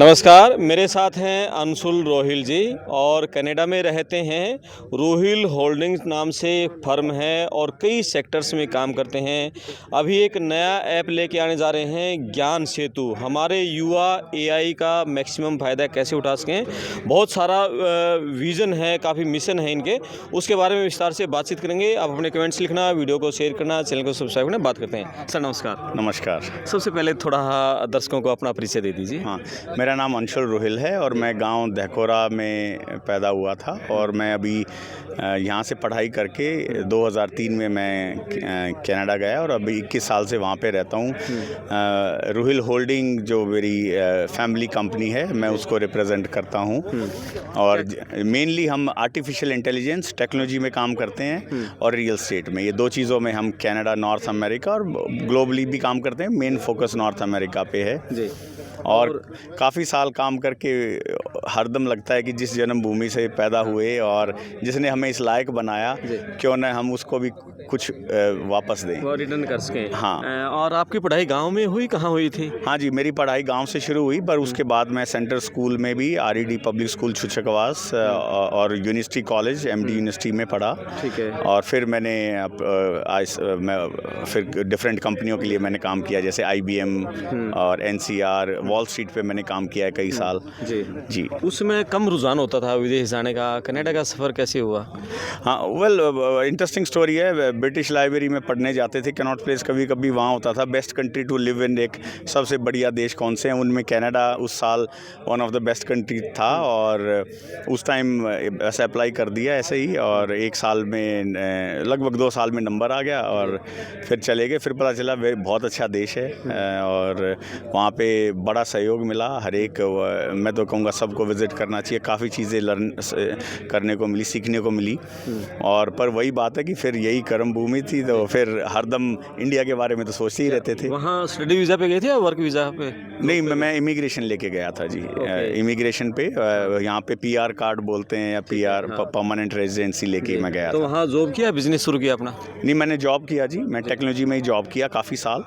नमस्कार, मेरे साथ हैं अंशुल रोहिल जी और कनाडा में रहते हैं। रोहिल होल्डिंग्स नाम से एक फर्म है और कई सेक्टर्स में काम करते हैं। अभी एक नया ऐप लेके आने जा रहे हैं, ज्ञान सेतु। हमारे युवा एआई का मैक्सिमम फ़ायदा कैसे उठा सकें, बहुत सारा विज़न है, काफ़ी मिशन है इनके, उसके बारे में विस्तार से बातचीत करेंगे। आप अपने कमेंट्स लिखना, वीडियो को शेयर करना, चैनल को सब्सक्राइब करना। बात करते हैं। सर नमस्कार। नमस्कार। सबसे पहले थोड़ा दर्शकों को अपना परिचय दे दीजिए। हाँ, मेरा नाम अंशुल रोहिल है और मैं गांव दहकोरा में पैदा हुआ था और मैं अभी यहाँ से पढ़ाई करके 2003 में मैं कनाडा गया और अभी 21 साल से वहाँ पे रहता हूँ। रोहिल होल्डिंग जो मेरी फैमिली कंपनी है, मैं उसको रिप्रेजेंट करता हूँ और मेनली हम आर्टिफिशियल इंटेलिजेंस टेक्नोलॉजी में काम करते हैं और रियल एस्टेट में। ये दो चीज़ों में हम कनाडा, नॉर्थ अमेरिका और ग्लोबली भी काम करते हैं। मेन फोकस नॉर्थ अमेरिका पे है जी। और काफ़ी साल काम करके हरदम लगता है कि जिस जन्मभूमि से पैदा हुए और जिसने हमें इस लायक बनाया, क्यों न हम उसको भी कुछ वापस दें, वो रिटर्न कर सकें। हाँ। और आपकी पढ़ाई गांव में हुई, कहाँ हुई थी? हाँ जी, मेरी पढ़ाई गांव से शुरू हुई, पर उसके बाद मैं सेंट्रल स्कूल में भी आरईडी पब्लिक स्कूल छुछकवास और यूनिवर्सिटी कॉलेज एमडी यूनिवर्सिटी में पढ़ा। ठीक है। और फिर मैं फिर डिफरेंट कंपनियों के लिए मैंने काम किया, जैसे IBM और NCR, वॉल स्ट्रीट पे मैंने काम किया है कई साल। जी। उसमें कम रुझान होता था विदेश जाने का। कनाडा का सफ़र कैसे हुआ? हाँ, वेल इंटरेस्टिंग स्टोरी है। ब्रिटिश लाइब्रेरी में पढ़ने जाते थे, कैनॉट प्लेस कभी कभी वहाँ होता था best country to live in, एक सबसे बढ़िया देश कौन से हैं, उनमें कनाडा उस साल one of the best country था और उस टाइम ऐसे अप्लाई कर दिया ऐसे ही और एक साल में लगभग 2 साल में नंबर आ गया और फिर चले गए। फिर पता चला वे बहुत अच्छा देश है और वहाँ पे बड़ा सहयोग मिला। हर एक मैं तो कहूँगा सबको विज़िट करना चाहिए, काफ़ी चीज़ें लर्न करने को मिली, सीखने को मिली। और पर वही बात है कि फिर यही कर्म भूमि थी, तो फिर हरदम इंडिया के बारे में तो सोचते ही रहते थे। वहाँ स्टडी वीज़ा पे गए थे या वर्क वीज़ा पे? नहीं, मैं इमिग्रेशन लेके गया था जी। इमिग्रेशन पे यहाँ पे PR कार्ड बोलते हैं या PR परमानेंट रेजिडेंसी लेके मैं गया तो था। वहाँ जॉब किया, बिजनेस शुरू किया अपना? नहीं, मैंने जॉब किया जी, मैं टेक्नोलॉजी में ही जॉब किया काफ़ी साल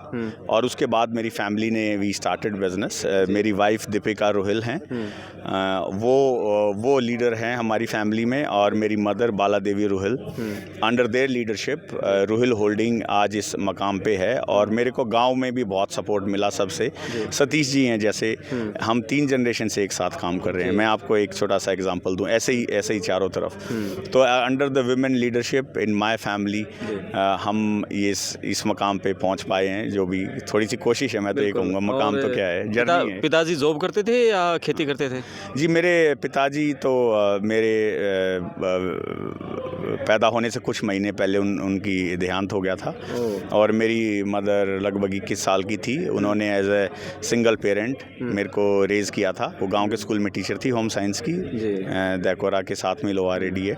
और उसके बाद मेरी फैमिली ने वी स्टार्टेड बिजनेस। मेरी वाइफ दीपिका रोहिल हैं, वो लीडर हैं हमारी फैमिली में और मेरी mother Bala Devi Rohail. Under their leadership Rohail holding आज इस मकाम पे है और मेरे को गांव में भी बहुत सपोर्ट मिला सबसे। सतीश जी हैं जैसे, हम 3 जनरेशन से एक साथ काम कर रहे हैं। मैं आपको एक छोटा सा एग्जांपल दूं, ऐसे ही चारों तरफ। तो under the women leadership in my family हम ये इस मकाम पे पहुंच पाए हैं। जो भी थोड़ी सी कोशिश है, मैं तो ये कहूँगा, मकाम तो क्या है, जर्नी है। पिताजी जॉब करते थे या खेती करते थे? जी, मेरे पिताजी तो मेरे पैदा होने से कुछ महीने पहले उनकी देहांत हो गया था और मेरी मदर लगभग 21 साल की थी। उन्होंने एज ए सिंगल पेरेंट मेरे को रेज़ किया था। वो गांव के स्कूल में टीचर थी, होम साइंस की, दहकोरा के साथ में LORAD है।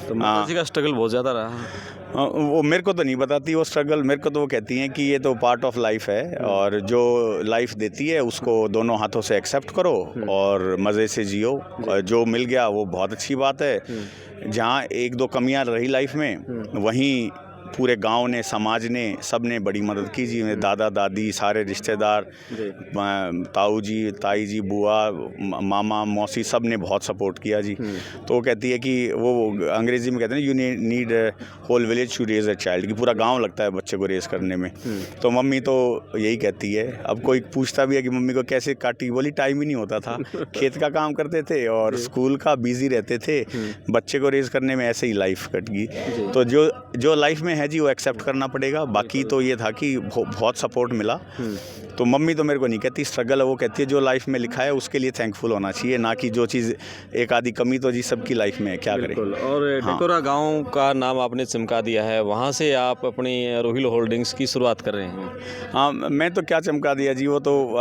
तो माताजी का स्ट्रगल बहुत ज़्यादा रहा। वो मेरे को तो नहीं बताती वो स्ट्रगल, मेरे को तो वो कहती हैं कि ये तो पार्ट ऑफ लाइफ है और जो लाइफ देती है उसको दोनों हाथों से एक्सेप्ट करो और मज़े से जियो। जो मिल गया वो बहुत अच्छी बात है। जहाँ 1-2 कमियां रही लाइफ में, वहीं पूरे गांव ने, समाज ने, सब ने बड़ी मदद की जी। मेरे दादा दादी, सारे रिश्तेदार, ताऊ जी, ताई जी, बुआ, मामा, मौसी, सब ने बहुत सपोर्ट किया जी। तो वो कहती है कि वो अंग्रेज़ी में कहते हैं you need whole village to raise a child, कि पूरा गांव लगता है बच्चे को रेज करने में। तो मम्मी तो यही कहती है। अब कोई पूछता भी है कि मम्मी को कैसे काटी, बोली टाइम ही नहीं होता था, खेत का काम करते थे और स्कूल का बिजी रहते थे, बच्चे को रेज करने में ऐसे ही लाइफ कट गई। तो जो लाइफ में है जी वो एक्सेप्ट करना पड़ेगा। बाकी तो ये था कि बहुत सपोर्ट मिला। तो मम्मी तो मेरे को नहीं कहती स्ट्रगल है, वो कहती है जो लाइफ में लिखा है उसके लिए थैंकफुल होना चाहिए, ना कि जो चीज़ एक आधी कमी तो जी सबकी लाइफ में है, क्या करें। और दहकोरा गांव का नाम आपने चमका दिया है, वहाँ से आप अपनी रोहिल होल्डिंग्स की शुरुआत कर रहे हैं। हाँ, मैं तो क्या चमका दिया जी, वो तो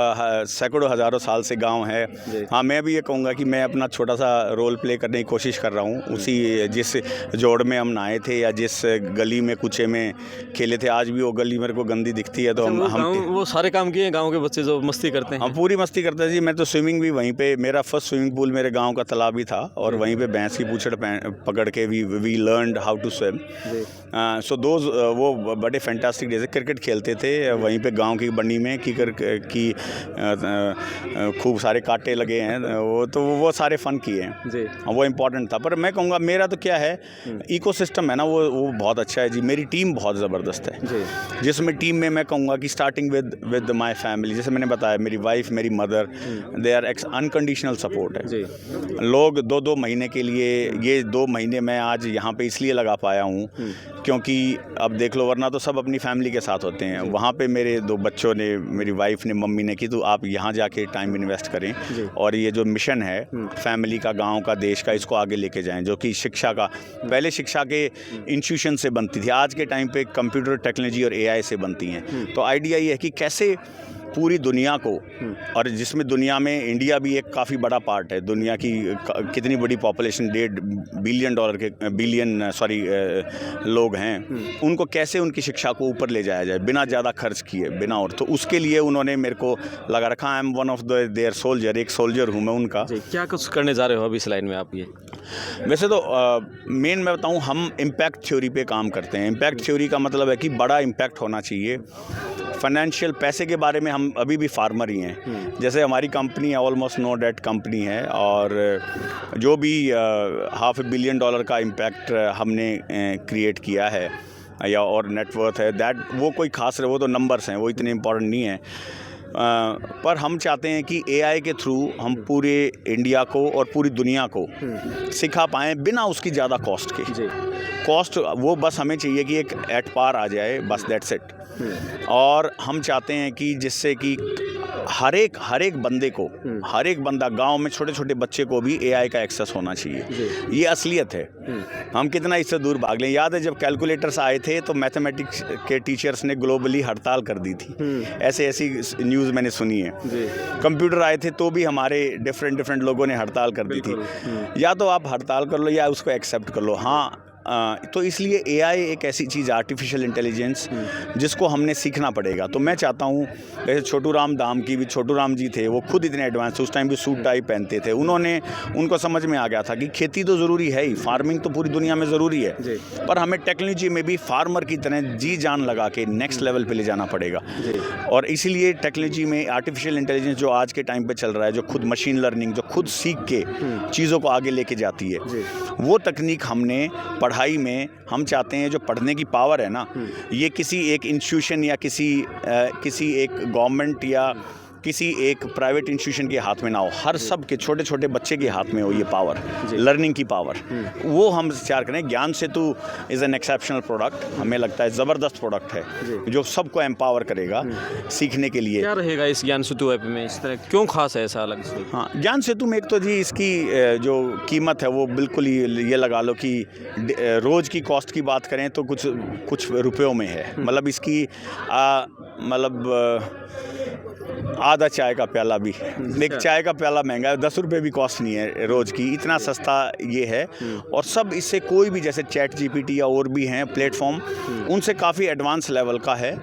सैकड़ों हज़ारों साल से गाँव है। हाँ, मैं भी ये कहूँगा कि मैं अपना छोटा सा रोल प्ले करने की कोशिश कर रहा हूँ। उसी जिस जोड़ में हम नहाए थे या जिस गली में कुचे में खेले थे, आज भी वो गली मेरे को गंदी दिखती है। तो हम वो सारे काम किए हैं गांव के बच्चे जो मस्ती करते हैं? हम पूरी मस्ती करते हैं जी। मैं तो स्विमिंग भी वहीं पे, मेरा फर्स्ट स्विमिंग पूल मेरे गांव का तालाब ही था और वहीं पे भैंस की पूंछड़ पकड़ के we learned how to swim. So those वो बड़े फैंटास्टिक डेज। क्रिकेट खेलते थे वहीं पे गांव की बंडी में की खूब सारे कांटे लगे हैं वो सारे फ़न किए हैं जी। वो इम्पोर्टेंट था। पर मैं कहूँगा मेरा तो क्या है, इकोसिस्टम है ना वो बहुत अच्छा है जी। मेरी टीम बहुत ज़बरदस्त है जी। जिसमें टीम में मैं कहूँगा कि स्टार्टिंग विद माय फैमिली, जैसे मैंने बताया मेरी वाइफ, मेरी mother, they are unconditional support है जी। लोग 2-2 महीने के लिए, ये 2 महीने मैं आज यहाँ पे इसलिए लगा पाया हूँ क्योंकि अब देख लो, वरना तो सब अपनी फैमिली के साथ होते हैं। वहाँ पे मेरे 2 बच्चों ने, मेरी वाइफ ने, मम्मी ने कि तो आप यहाँ जाके टाइम इन्वेस्ट करें और ये जो मिशन है फैमिली का, गांव का, देश का, इसको आगे लेके जाएं। जो कि शिक्षा का, पहले शिक्षा के इंस्टीट्यूशन से बनती थी, आज के टाइम पे कंप्यूटर टेक्नोलॉजी और एआई से बनती हैं। तो आइडिया ये है कि कैसे पूरी दुनिया को, और जिसमें दुनिया में इंडिया भी एक काफ़ी बड़ा पार्ट है, दुनिया की कितनी बड़ी पॉपुलेशन, 1.5 बिलियन लोग हैं, उनको कैसे उनकी शिक्षा को ऊपर ले जाया जाए बिना ज़्यादा खर्च किए, बिना। और तो उसके लिए उन्होंने मेरे को लगा रखा। I am one of their soldier, एक सोल्जर हूँ मैं उनका। क्या कुछ करने जा रहे हो अभी इस लाइन में आप? ये वैसे तो मेन मैं बताऊँ, हम इम्पैक्ट थ्योरी पे काम करते हैं। इम्पैक्ट थ्योरी का मतलब है कि बड़ा इम्पैक्ट होना चाहिए। फाइनेंशियल पैसे के बारे में हम अभी भी फार्मर ही हैं। जैसे हमारी कंपनी है, ऑलमोस्ट नो डेट कंपनी है, और जो भी $500 million का इम्पैक्ट हमने क्रिएट किया है या और नेटवर्थ है, दैट वो कोई खास वो तो नंबर्स हैं, वो इतने इम्पोर्टेंट नहीं है। पर हम चाहते हैं कि एआई के थ्रू हम पूरे इंडिया को और पूरी दुनिया को सिखा पाएँ बिना उसकी ज़्यादा कॉस्ट के। कॉस्ट वो बस हमें चाहिए कि एक एट पार आ जाए, बस दैट्स इट। और हम चाहते हैं कि जिससे कि हर एक बंदे को, हर एक बंदा, गांव में छोटे छोटे बच्चे को भी एआई का एक्सेस होना चाहिए। ये असलियत है। हम कितना इससे दूर भाग लें। याद है जब कैलकुलेटर्स आए थे तो मैथमेटिक्स के टीचर्स ने ग्लोबली हड़ताल कर दी थी। ऐसी न्यूज़ मैंने सुनी है। कंप्यूटर आए थे तो भी हमारे डिफरेंट लोगों ने हड़ताल कर दी थी। या तो आप हड़ताल कर लो या उसको एक्सेप्ट कर लो। हाँ, तो इसलिए एआई एक ऐसी चीज़, आर्टिफिशियल इंटेलिजेंस, जिसको हमने सीखना पड़ेगा। तो मैं चाहता हूँ, जैसे छोटू राम धाम की भी, छोटू राम जी थे, वो खुद इतने एडवांस, उस टाइम भी सूट टाई पहनते थे। उनको समझ में आ गया था कि खेती तो ज़रूरी है ही, फार्मिंग तो पूरी दुनिया में ज़रूरी है, पर हमें टेक्नोलॉजी में भी फार्मर की तरह जी जान लगा के नेक्स्ट लेवल पे ले जाना पड़ेगा। और इसीलिए टेक्नोलॉजी में आर्टिफिशियल इंटेलिजेंस जो आज के टाइम पे चल रहा है, जो खुद मशीन लर्निंग, जो खुद सीख के चीज़ों को आगे लेके जाती है, वो तकनीक हमने पढ़ाई में, हम चाहते हैं जो पढ़ने की पावर है ना, ये किसी एक इंस्टीट्यूशन या किसी एक गवर्नमेंट या किसी एक प्राइवेट इंस्टीट्यूशन के हाथ में ना हो, हर सब के छोटे छोटे बच्चे के हाथ में हो ये पावर, लर्निंग की पावर। वो हम तैयार करें। ज्ञान सेतु इज़ एन एक्सेप्शनल प्रोडक्ट, हमें लगता है ज़बरदस्त प्रोडक्ट है जो सबको एम्पावर करेगा सीखने के लिए। क्या रहेगा इस ज्ञान सेतु ऐप में, इस तरह क्यों खास है ऐसा अलग से? हाँ, ज्ञान सेतु में एक तो जी इसकी जो कीमत है वो बिल्कुल ही, ये लगा लो कि रोज़ की कॉस्ट की बात करें तो कुछ रुपयों में है। मतलब इसकी आधा चाय का प्याला भी, एक चाय का प्याला महंगा है, 10 रुपये भी कॉस्ट नहीं है रोज़ की, इतना सस्ता ये है। और सब इससे कोई भी, जैसे चैट जीपीटी या और भी हैं प्लेटफॉर्म, उनसे काफ़ी एडवांस लेवल का है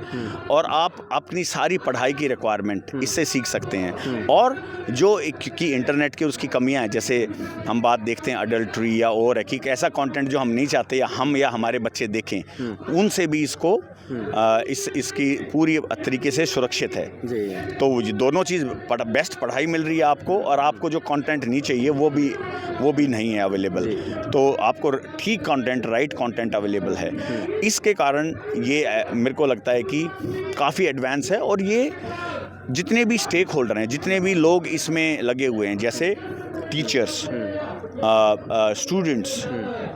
और आप अपनी सारी पढ़ाई की रिक्वायरमेंट इससे सीख सकते हैं। और जो कि इंटरनेट की उसकी कमियां हैं, जैसे हम बात देखते हैं अडल्ट्री या और है कि ऐसा कंटेंट जो हम नहीं चाहते या हमारे बच्चे देखें, उनसे भी इसको इसकी पूरी तरीके से सुरक्षित है। तो दोनों चीज़, बेस्ट पढ़ाई मिल रही है आपको, और आपको जो कंटेंट नहीं चाहिए वो भी नहीं है अवेलेबल। तो आपको ठीक कंटेंट, राइट कंटेंट अवेलेबल है। इसके कारण ये मेरे को लगता है कि काफ़ी एडवांस है। और ये जितने भी स्टेक होल्डर हैं, जितने भी लोग इसमें लगे हुए हैं, जैसे teachers, students,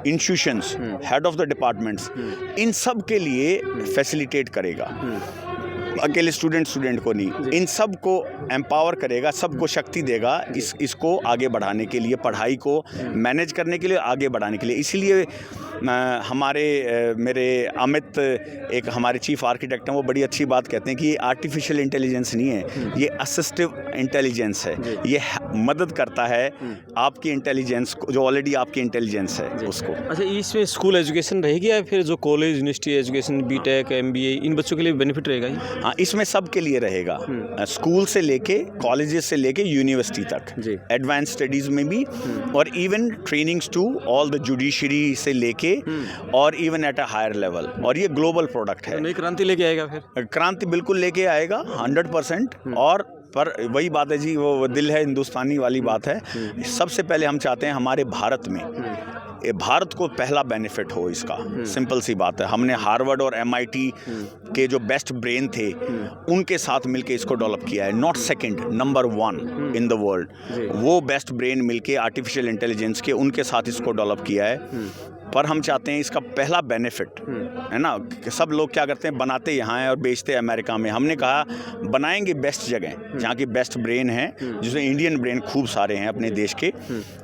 institutions, head of the departments, इन सब के लिए फैसिलिटेट करेगा। अकेले स्टूडेंट को नहीं, इन सब को एम्पावर करेगा, सबको शक्ति देगा इसको आगे बढ़ाने के लिए, पढ़ाई को मैनेज करने के लिए, आगे बढ़ाने के लिए। इसीलिए मेरे अमित, एक हमारे चीफ आर्किटेक्ट हैं, वो बड़ी अच्छी बात कहते हैं कि ये आर्टिफिशियल इंटेलिजेंस नहीं है, ये असिस्टिव इंटेलिजेंस है। ये मदद करता है आपकी इंटेलिजेंस को, जो ऑलरेडी आपकी इंटेलिजेंस है उसको। अच्छा, इसमें स्कूल एजुकेशन रहेगी या फिर जो college university education, BTech, MBA, इन बच्चों के लिए बेनिफिट रहेगा? हाँ, इसमें सब के लिए रहेगा, स्कूल से लेके कॉलेजेस से लेके यूनिवर्सिटी तक, जी। एडवांस स्टडीज़ में भी, और even trainings to all the judiciary से लेके और even at a higher level. और ये ग्लोबल प्रोडक्ट है। तो नई क्रांति लेके आएगा फिर? क्रांति बिल्कुल लेके आएगा 100%। और पर वही बात है जी, वो दिल है हिंदुस्तानी वाली बात है। सबसे पहले हम चाहते हैं हमारे भारत में भारत को पहला बेनिफिट हो इसका। सिंपल सी बात है, हमने हार्वर्ड और MIT के जो बेस्ट ब्रेन थे उनके साथ मिलके इसको डेवलप किया है। Not second, number 1 in the world. वो बेस्ट ब्रेन मिलके आर्टिफिशियल इंटेलिजेंस के उनके साथ इसको डेवलप किया है। पर हम चाहते हैं इसका पहला बेनिफिट है ना, कि सब लोग क्या करते हैं, बनाते यहाँ हैं और बेचते हैं अमेरिका में। हमने कहा बनाएंगे बेस्ट जगह जहाँ की बेस्ट ब्रेन है, जिसमें इंडियन ब्रेन खूब सारे हैं अपने देश के,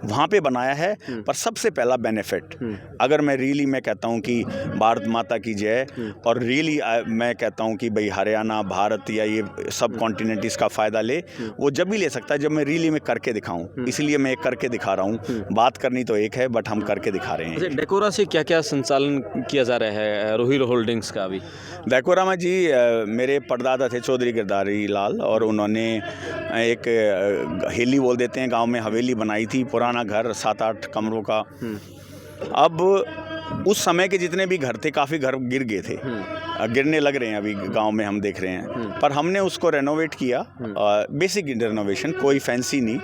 वहाँ पे बनाया है। पर सबसे पहला बेनिफिट, अगर मैं रियली मैं कहता हूँ कि भारत माता की जय, और रियली मैं कहता हूँ कि भाई हरियाणा, भारत या ये सब कॉन्टिनेंट इसका फ़ायदा ले, वो जब भी ले सकता है जब मैं रियली में करके दिखाऊँ। इसलिए मैं करके दिखा रहा हूँ। बात करनी तो एक है, बट हम करके दिखा रहे हैं। डेकोरा से क्या क्या संचालन किया जा रहा है रोहिल होल्डिंग्स का अभी? डेकोरा में जी मेरे परदादा थे चौधरी गिरधारी लाल, और उन्होंने एक हेली बोल देते हैं गांव में, हवेली बनाई थी, पुराना घर 7-8 कमरों का। अब उस समय के जितने भी घर थे, काफ़ी घर गिर गए थे, गिरने लग रहे हैं अभी गांव में, हम देख रहे हैं। पर हमने उसको रेनोवेट किया, बेसिक रेनोवेशन, कोई फैंसी नहीं,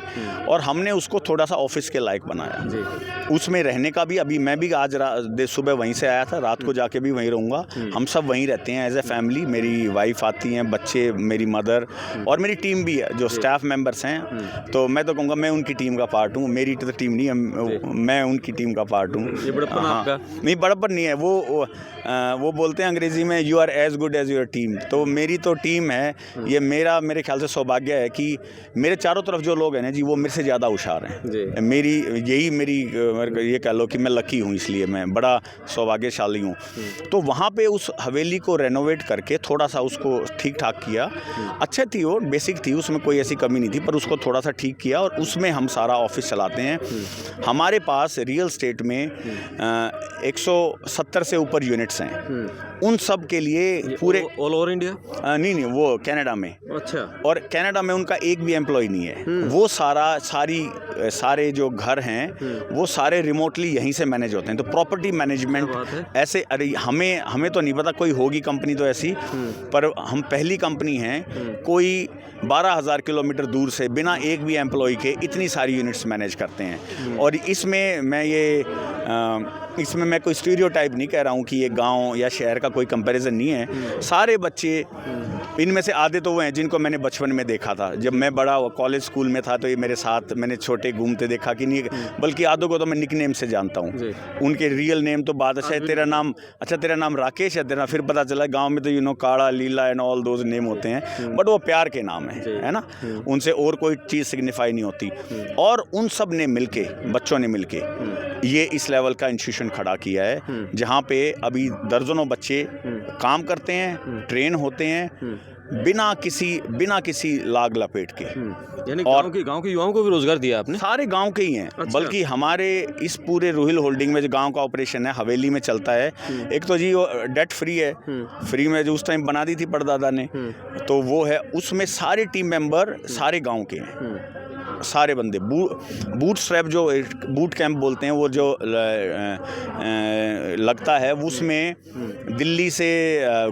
और हमने उसको थोड़ा सा ऑफिस के लायक बनाया। उसमें रहने का भी, अभी मैं भी आज सुबह वहीं से आया था, रात को जाके भी वहीं रहूँगा। हम सब वहीं रहते हैं एज ए फैमिली। मेरी वाइफ आती हैं, बच्चे, मेरी मदर, और मेरी टीम भी है, जो स्टाफ मेंबर्स हैं। तो मैं तो कहूँगा मैं उनकी टीम का पार्ट हूँ। मेरी तो टीम नहीं है, मैं उनकी टीम का पार्ट हूँ। ये बड़प्पन आपका? नहीं, बड़प्पन नहीं है। वो बोलते हैं अंग्रेजी में, you are as good as your team. तो मेरी तो टीम है। ये मेरे ख्याल से सौभाग्य है कि मेरे चारों तरफ जो लोग हैं ना जी, वो मेरे से ज़्यादा होशियार हैं। मेरी ये कह लो कि मैं लकी हूँ, इसलिए मैं बड़ा सौभाग्यशाली हूँ। तो वहाँ पे उस हवेली को रेनोवेट करके थोड़ा सा उसको ठीक ठाक किया। अच्छा थी वो, बेसिक थी, उसमें कोई ऐसी कमी नहीं थी, पर उसको थोड़ा सा ठीक किया, और उसमें हम सारा ऑफिस चलाते हैं। हमारे पास रियल स्टेट में 170 से ऊपर यूनिट्स हैं। उन सब के लिए पूरे ऑल ओवर इंडिया? नहीं, वो कनाडा में। अच्छा। और कनाडा में उनका एक भी एम्प्लॉय नहीं है। वो सारे जो घर हैं वो सारे रिमोटली यहीं से मैनेज होते हैं। तो प्रॉपर्टी मैनेजमेंट ऐसे, अरे हमें तो नहीं पता, कोई होगी कंपनी तो ऐसी, पर हम पहली कंपनी हैं। कोई 12,000 किलोमीटर दूर से बिना एक भी एम्प्लॉय के इतनी सारी यूनिट्स मैनेज करते हैं। और इसमें मैं कोई स्टीरियोटाइप नहीं कह रहा हूँ कि ये गांव या शहर का कोई कंपैरिजन नहीं है। सारे बच्चे, इनमें से आधे तो वो हैं जिनको मैंने बचपन में देखा था। जब मैं बड़ा कॉलेज स्कूल में था तो ये मेरे साथ मैंने छोटे घूमते देखा कि नहीं, बल्कि आधों को तो मैं निकनेम से जानता हूँ। उनके रियल नेम तो बाद, अच्छा तेरा नाम राकेश है तेरा, फिर पता चला गाँव में तो काड़ा, लीला एंड ऑल दोज नेम होते हैं, बट वो प्यार के नाम है ना। उनसे और कोई चीज़ सिग्निफाई नहीं होती। और उन सब ने मिलके, बच्चों ने मिलके ये इस लेवल का इंस्टीट्यूशन खड़ा किया है, जहाँ पे अभी दर्जनों बच्चे काम करते हैं, ट्रेन होते हैं, बिना किसी लाग लपेट के। यानी गांव के युवाओं को भी रोजगार दिया आपने? सारे गांव के ही हैं। अच्छा। बल्कि हमारे इस पूरे रोहिल होल्डिंग में जो गांव का ऑपरेशन है, हवेली में चलता है। एक तो जी वो डेट फ्री है, फ्री में जो उस टाइम बना दी थी परदादा ने, तो वो है। उसमें सारे टीम मेंबर सारे गांव के हैं, सारे बंदे। बूट स्ट्रैप जो बूट कैंप बोलते हैं, वो जो लगता है, उसमें दिल्ली से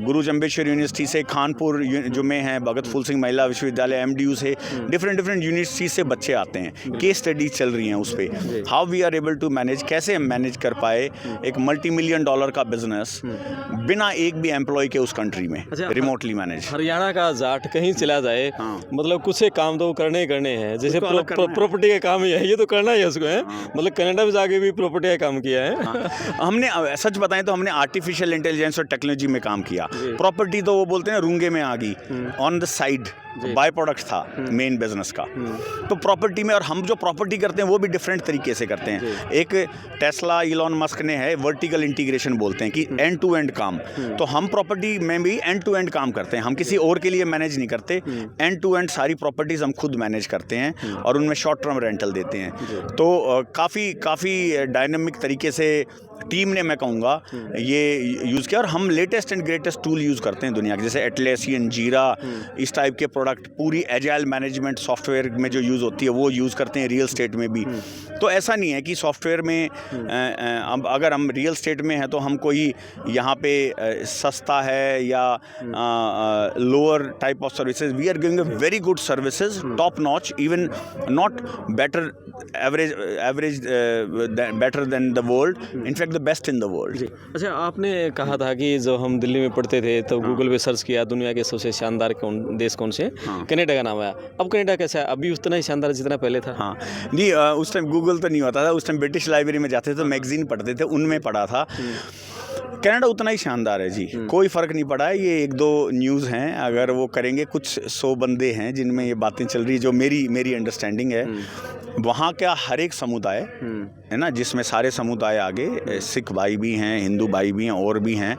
गुरु जम्बेश्वर यूनिवर्सिटी से, कानपुर जो में है भगत फूल सिंह महिला विश्वविद्यालय MDU से, डिफरेंट यूनिवर्सिटी से बच्चे आते हैं। केस स्टडीज चल रही हैं उस पर, how we are able to manage, कैसे हम मैनेज कर पाए एक $multi-million का बिजनेस बिना एक भी एम्प्लॉय के उस कंट्री में। अच्छा, रिमोटली मैनेज। हरियाणा का जाट कहीं चला जाए, मतलब कुछ से काम तो करने हैं, जैसे प्रॉपर्टी का काम ही है, ये तो करना ही है उसको, है। मतलब कनाडा में जाके भी प्रॉपर्टी का काम किया है। हमने सच बताएं तो हमने आर्टिफिशियल इंटेलिजेंस और टेक्नोलॉजी में काम किया। प्रॉपर्टी तो वो बोलते हैं रूंगे में आ गई, on the side by product था मेन बिजनेस का। तो प्रॉपर्टी में, और हम जो प्रॉपर्टी करते हैं वो भी डिफरेंट तरीके से करते हैं। एक टेस्ला इलॉन मस्क ने है, वर्टिकल इंटीग्रेशन बोलते हैं कि एंड टू एंड काम। तो हम प्रॉपर्टी में भी एंड टू एंड काम करते हैं। हम किसी और के लिए मैनेज नहीं करते, एंड टू एंड सारी प्रॉपर्टीज हम खुद मैनेज करते हैं और उनमें शॉर्ट टर्म रेंटल देते हैं। तो काफ़ी डायनामिक तरीके से टीम ने मैं कहूँगा ये यूज़ किया। और हम latest and greatest tool use करते हैं दुनिया के, जैसे एटलेसियन, जीरा, इस टाइप के प्रोडक्ट, पूरी एजाइल मैनेजमेंट सॉफ्टवेयर में जो यूज़ होती है वो यूज़ करते हैं रियल स्टेट में भी। तो ऐसा नहीं है कि सॉफ्टवेयर में अब अगर हम रियल स्टेट में हैं तो हम कोई यहाँ पे सस्ता है या lower type of services. We are giving a very good services, top notch, even not better, average better than the world, in fact the best in the world. अच्छा, आपने कहा था कि जब हम दिल्ली में पढ़ते थे तो गूगल पे सर्च किया दुनिया के सबसे शानदार देश कौन से, कनाडा का नाम आया। अब कनाडा कैसा है? अभी उतना ही शानदार जितना पहले था? हाँ जी, उस टाइम गूगल तो नहीं होता था, उस टाइम ब्रिटिश लाइब्रेरी में जाते थे तो मैगजीन पढ़ते थे, उनमें पढ़ा था। कनाडा उतना ही शानदार है जी, कोई फ़र्क नहीं पड़ा है। ये एक दो न्यूज़ हैं, अगर वो करेंगे, कुछ 100 बंदे हैं जिनमें ये बातें चल रही, जो मेरी अंडरस्टैंडिंग है। वहाँ का हर एक समुदाय है ना, जिसमें सारे समुदाय आगे, सिख भाई भी हैं, हिंदू भाई भी हैं, और भी हैं।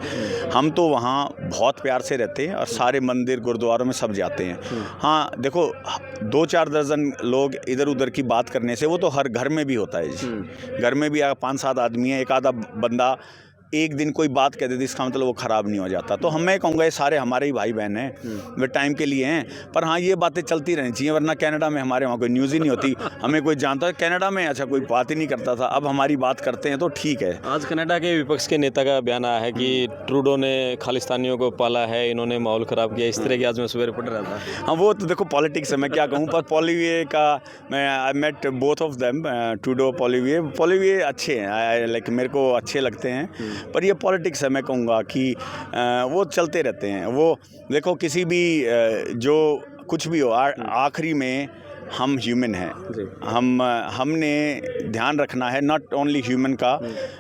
हम तो वहाँ बहुत प्यार से रहते हैं और सारे मंदिर गुरुद्वारों में सब जाते हैं। हाँ देखो, 2-4 दर्जन लोग इधर उधर की बात करने से, वो तो हर घर में भी होता है जी। घर में भी अगर 5-7 आदमी हैं, एक आधा बंदा एक दिन कोई बात कह देती, इसका मतलब वो ख़राब नहीं हो जाता। तो मैं कहूँगा ये सारे हमारे ही भाई बहन हैं, वे टाइम के लिए हैं। पर हाँ, ये बातें चलती रहनी चाहिए, वरना कनाडा में हमारे वहाँ कोई न्यूज़ ही नहीं होती, हमें कोई जानता है। कनाडा में अच्छा कोई बात ही नहीं करता था, अब हमारी बात करते हैं तो ठीक है। आज कनाडा के विपक्ष के नेता का बयान आया है कि ट्रूडो ने खालिस्तानियों को पाला है, इन्होंने माहौल ख़राब किया, इस तरह की। आज मैं सवेरे पढ़ रहा था। हाँ, वो तो देखो पॉलिटिक्स है, मैं क्या कहूँ। पर पोलिविये का I met both of them, Trudeau, Poilievre अच्छे हैं, लाइक मेरे को अच्छे लगते हैं। पर ये पॉलिटिक्स है, मैं कहूँगा कि वो चलते रहते हैं। वो देखो, किसी भी जो कुछ भी हो, आखिरी में हम ह्यूमन हैं। हमने ध्यान रखना है नॉट ओनली ह्यूमन का,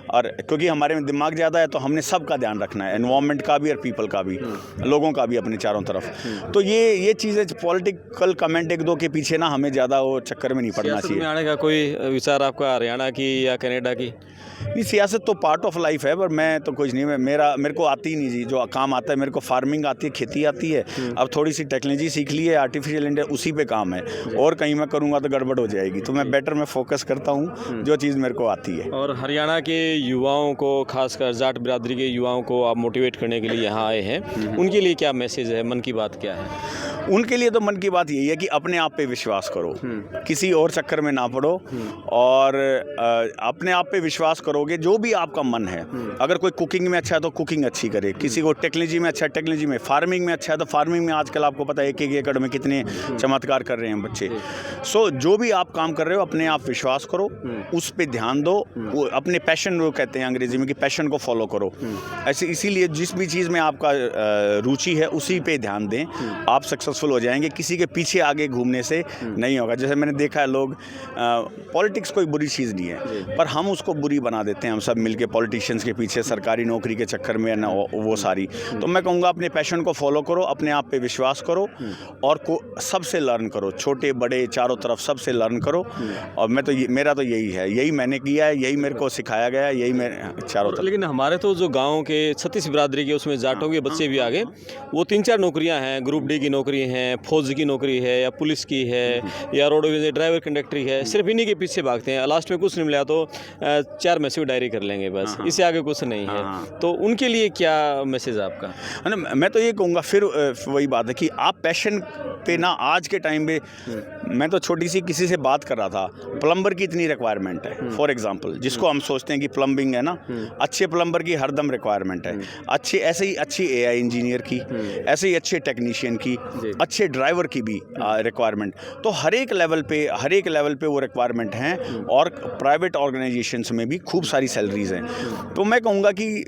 और क्योंकि हमारे में दिमाग ज़्यादा है तो हमने सबका ध्यान रखना है, एनवायरनमेंट का भी और पीपल का भी, लोगों का भी अपने चारों तरफ। तो ये चीज़ें, पॉलिटिकल कमेंट एक दो के पीछे ना हमें ज़्यादा वो चक्कर में नहीं पड़ना चाहिए। में आने का कोई विचार आपका हरियाणा की या कनाडा की? नहीं, सियासत तो पार्ट ऑफ लाइफ है, पर मैं तो कुछ नहीं, मेरे को आती ही नहीं जी। जो काम आता है मेरे को, फार्मिंग आती है, खेती आती है। अब थोड़ी सी टेक्नोलॉजी सीख ली है, आर्टिफिशियल इंटेलिजेंस, उसी पे काम है। और कहीं मैं करूँगा तो गड़बड़ हो जाएगी। तो मैं फोकस करता हूँ जो चीज़ मेरे को आती है। और हरियाणा के युवाओं को, खासकर जाट बिरादरी के युवाओं को आप मोटिवेट करने के लिए यहाँ आए हैं, उनके लिए क्या मैसेज है? मन की बात क्या है? उनके लिए तो मन की बात यही है कि अपने आप पे विश्वास करो, किसी और चक्कर में ना पड़ो, और अपने आप पे विश्वास करोगे, जो भी आपका मन है। अगर कोई कुकिंग में अच्छा है तो कुकिंग अच्छी करे, किसी को टेक्नोलॉजी में अच्छा है टेक्नोलॉजी में, फार्मिंग में अच्छा है तो फार्मिंग में आजकल आपको पता है 1-1 एकड़ में कितने चमत्कार कर रहे हैं बच्चे। सो जो भी आप काम कर रहे हो, अपने आप विश्वास करो, उस पर ध्यान दो, वो अपने पैशन, वो कहते हैं अंग्रेजी में कि पैशन को फॉलो करो। ऐसे इसीलिए जिस भी चीज़ में आपका रुचि है उसी पे ध्यान दें, आप सक्सेसफुल हो जाएंगे। किसी के पीछे आगे घूमने से नहीं होगा। जैसे मैंने देखा है, लोग पॉलिटिक्स कोई बुरी चीज़ नहीं है, पर हम उसको बुरी बना देते हैं, हम सब मिलके पॉलिटिशियंस के पीछे सरकारी नौकरी के चक्कर में ना, वो सारी। तो मैं कहूँगा अपने पैशन को फॉलो करो, अपने आप पे विश्वास करो, और सबसे लर्न करो, छोटे बड़े चारों तरफ सबसे लर्न करो। और मेरा तो यही है, यही मैंने किया है, यही मेरे को सिखाया गया है, यही मैं चारों तरफ। लेकिन हमारे तो जो गाँव के 36 बिरादरी के, उसमें जाटों के बच्चे भी आगे, वो 3-4 नौकरियाँ हैं, ग्रुप डी की नौकरी है, फौज की नौकरी है, या पुलिस की है, या रोडवेज ड्राइवर कंडक्टरी है, सिर्फ इन्हीं के पीछे भागते हैं। लास्ट में कुछ नहीं मिला तो 4 मैसिव डायरी कर लेंगे बस, इससे आगे कुछ नहीं है। तो उनके लिए क्या मैसेज आपका? मैं तो ये कहूँगा, फिर वही बात है कि आप पैशन पे ना, आज के टाइम पे, मैं तो छोटी सी किसी से बात कर रहा था, प्लम्बर की इतनी रिक्वायरमेंट है, फॉर एग्जांपल, जिसको हम सोचते हैं कि प्लम्बिंग है ना, अच्छे प्लम्बर की हरदम रिक्वायरमेंट है, ऐसे ही अच्छी AI इंजीनियर की, ऐसे ही अच्छे टेक्नीशियन की, अच्छे ड्राइवर की भी रिक्वायरमेंट। तो हर एक लेवल पे वो रिक्वायरमेंट हैं, और प्राइवेट ऑर्गेनाइजेशंस में भी खूब सारी सैलरीज हैं। तो मैं कहूँगा कि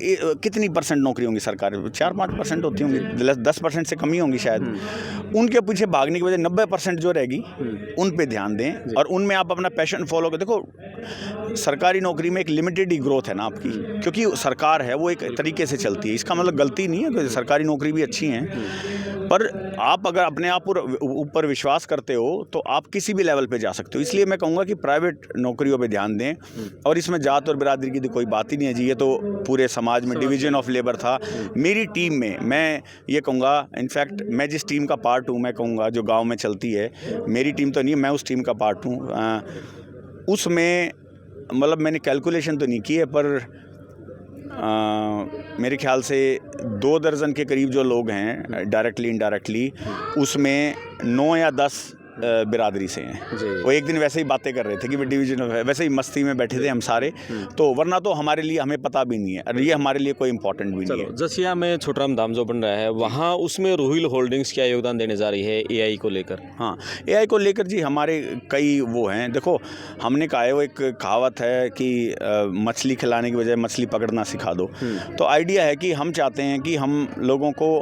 कितनी परसेंट नौकरी होंगी सरकारी? 4-5% होती होंगी, 10% से कम ही होंगी शायद। उनके पीछे भागने की वजह 90% जो रहेगी, उन पे ध्यान दें, और उनमें आप अपना पैशन फॉलो करें। देखो, सरकारी नौकरी में एक लिमिटेड ही ग्रोथ है ना आपकी, क्योंकि सरकार है, वो एक तरीके से चलती है। इसका मतलब गलती नहीं है, सरकारी नौकरी भी अच्छी हैं, पर आप अगर अपने आप ऊपर विश्वास करते हो तो आप किसी भी लेवल पे जा सकते हो। इसलिए मैं कहूँगा कि प्राइवेट नौकरियों पे ध्यान दें, और इसमें जात और बिरादरी की तो कोई बात ही नहीं है जी, ये तो पूरे समाज में डिवीजन ऑफ लेबर था। मेरी टीम में मैं ये कहूँगा, इनफैक्ट मैं जिस टीम का पार्ट हूँ, मैं कहूँगा जो गाँव में चलती है, मेरी टीम तो नहीं, मैं उस टीम का पार्ट हूँ, उसमें मतलब मैंने कैलकुलेशन तो नहीं की है, पर मेरे ख्याल से 2 दर्जन के करीब जो लोग हैं डायरेक्टली इनडायरेक्टली, उसमें 9 या 10 बिरादरी से हैं। वो एक दिन वैसे ही बातें कर रहे थे कि वे डिवीजन वैसे ही मस्ती में बैठे थे हम सारे, तो वरना तो हमारे लिए हमें पता भी नहीं है और ये हमारे लिए कोई इंपॉर्टेंट भी नहीं है। जसिया में छोटा धाम जो बन रहा है वहाँ उसमें रोहिल होल्डिंग्स क्या योगदान देने जा रही है एआई को लेकर? हाँ, एआई को लेकर जी हमारे कई वो हैं। देखो, हमने कहा है, वो एक कहावत है कि मछली खिलाने की बजाय मछली पकड़ना सिखा दो। तो आइडिया है कि हम चाहते हैं कि हम लोगों को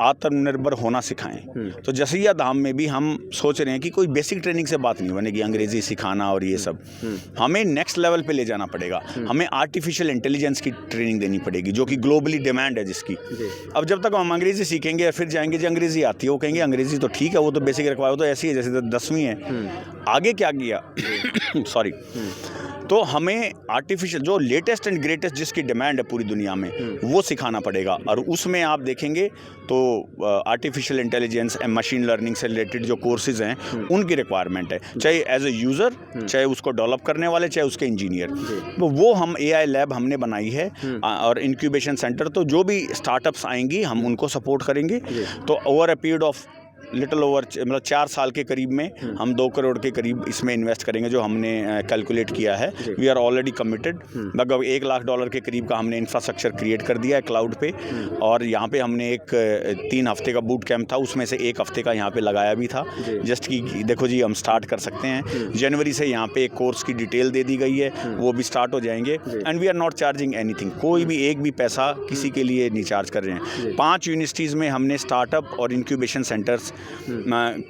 आत्मनिर्भर होना सिखाएं। तो जसिया धाम में भी हम सोच रहे हैं कि कोई बेसिक ट्रेनिंग से बात नहीं बनेगी, अंग्रेज़ी सिखाना और ये सब। हमें नेक्स्ट लेवल पे ले जाना पड़ेगा। हमें आर्टिफिशियल इंटेलिजेंस की ट्रेनिंग देनी पड़ेगी, जो कि ग्लोबली डिमांड है जिसकी। अब जब तक हम अंग्रेज़ी सीखेंगे फिर जाएंगे जो अंग्रेज़ी आती है, वो कहेंगे अंग्रेज़ी तो ठीक है, वो तो बेसिक रिक्वायर, तो ऐसी है जैसे 10वीं है। आगे क्या किया सॉरी, तो हमें आर्टिफिशियल जो लेटेस्ट एंड ग्रेटेस्ट जिसकी डिमांड है पूरी दुनिया में, वो सिखाना पड़ेगा। और उसमें आप देखेंगे तो artificial intelligence and machine learning से रिलेटेड जो कोर्सेज हैं उनकी रिक्वायरमेंट है, चाहे एज ए यूज़र, चाहे उसको डेवलप करने वाले, चाहे उसके इंजीनियर। तो वो हम एआई लैब हमने बनाई है और इंक्यूबेशन सेंटर। तो जो भी स्टार्टअप्स आएंगी हम उनको सपोर्ट करेंगे। तो over a period of little over मतलब 4 साल के करीब में हम 2 करोड़ के करीब इसमें इन्वेस्ट करेंगे, जो हमने कैलकुलेट किया है। We are already committed. लगभग $1 लाख के करीब का हमने इंफ्रास्ट्रक्चर क्रिएट कर दिया है क्लाउड पे। और यहाँ पे हमने एक 3 हफ्ते का बूट कैंप था, उसमें से 1 हफ्ते का यहाँ पे लगाया भी था, जस्ट कि देखो जी हम स्टार्ट कर सकते हैं। जनवरी से यहाँ पे एक कोर्स की डिटेल दे दी गई है, वो भी स्टार्ट हो जाएंगे। And we are not charging anything, कोई भी एक भी पैसा किसी के लिए नहीं चार्ज कर रहे हैं। 5 यूनिवर्सिटीज़ में हमने स्टार्टअप और इंक्यूबेशन सेंटर्स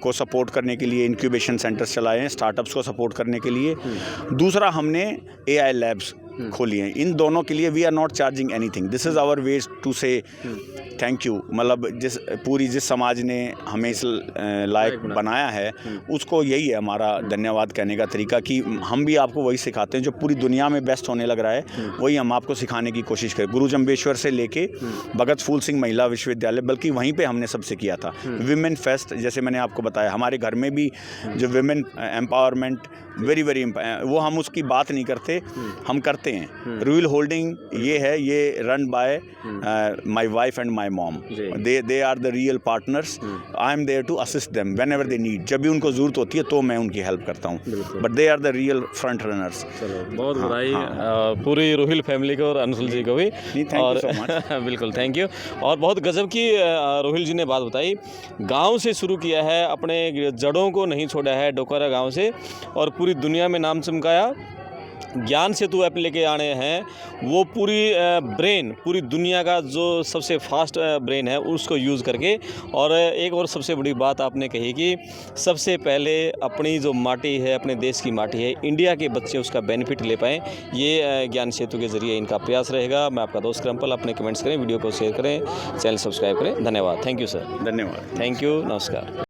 को सपोर्ट करने के लिए इंक्यूबेशन सेंटर्स चलाए हैं, स्टार्टअप्स को सपोर्ट करने के लिए। दूसरा, हमने एआई लैब्स खोली हैं। इन दोनों के लिए we are not charging anything. This is our ways to say thank you. मतलब जिस समाज ने हमें इस लायक बनाया है, उसको यही है हमारा धन्यवाद कहने का तरीका, कि हम भी आपको वही सिखाते हैं जो पूरी दुनिया में बेस्ट होने लग रहा है, वही हम आपको सिखाने की कोशिश करें। गुरु जम्बेश्वर से लेके भगत फूल सिंह महिला विश्वविद्यालय, बल्कि वहीं पे हमने सबसे किया था। विमेन फेस्ट, जैसे मैंने आपको बताया, हमारे घर में भी जो विमेन एम्पावरमेंट वेरी वो हम उसकी बात नहीं करते, हम करते हैं। रोहिल होल्डिंग ये है, ये run by my wife and my mom. They are the real partners. I am there to assist them whenever they need. जब भी उनको ज़रूरत होती है तो मैं उनकी हेल्प करता हूँ, but they are the real front runners. बहुत बधाई पूरी रोहिल फैमिली को और अंशुल जी को भी। और बिल्कुल थैंक यू। और बहुत गजब की रोहिल जी ने बात बताई। गाँव से शुरू किया है, अपने जड़ों को नहीं छोड़ा है, डोकारा गाँव से, और पूरी दुनिया में नाम चमकाया। ज्ञान सेतु ऐप लेके आने हैं, वो पूरी ब्रेन, पूरी दुनिया का जो सबसे फास्ट ब्रेन है उसको यूज़ करके। और एक और सबसे बड़ी बात आपने कही कि सबसे पहले अपनी जो माटी है, अपने देश की माटी है, इंडिया के बच्चे उसका बेनिफिट ले पाएँ, ये ज्ञान सेतु के ज़रिए इनका प्रयास रहेगा। मैं आपका दोस्त क्रम्पल। अपने कमेंट्स करें, वीडियो को शेयर करें, चैनल सब्सक्राइब करें। धन्यवाद। Thank you sir. धन्यवाद। Thank you. नमस्कार।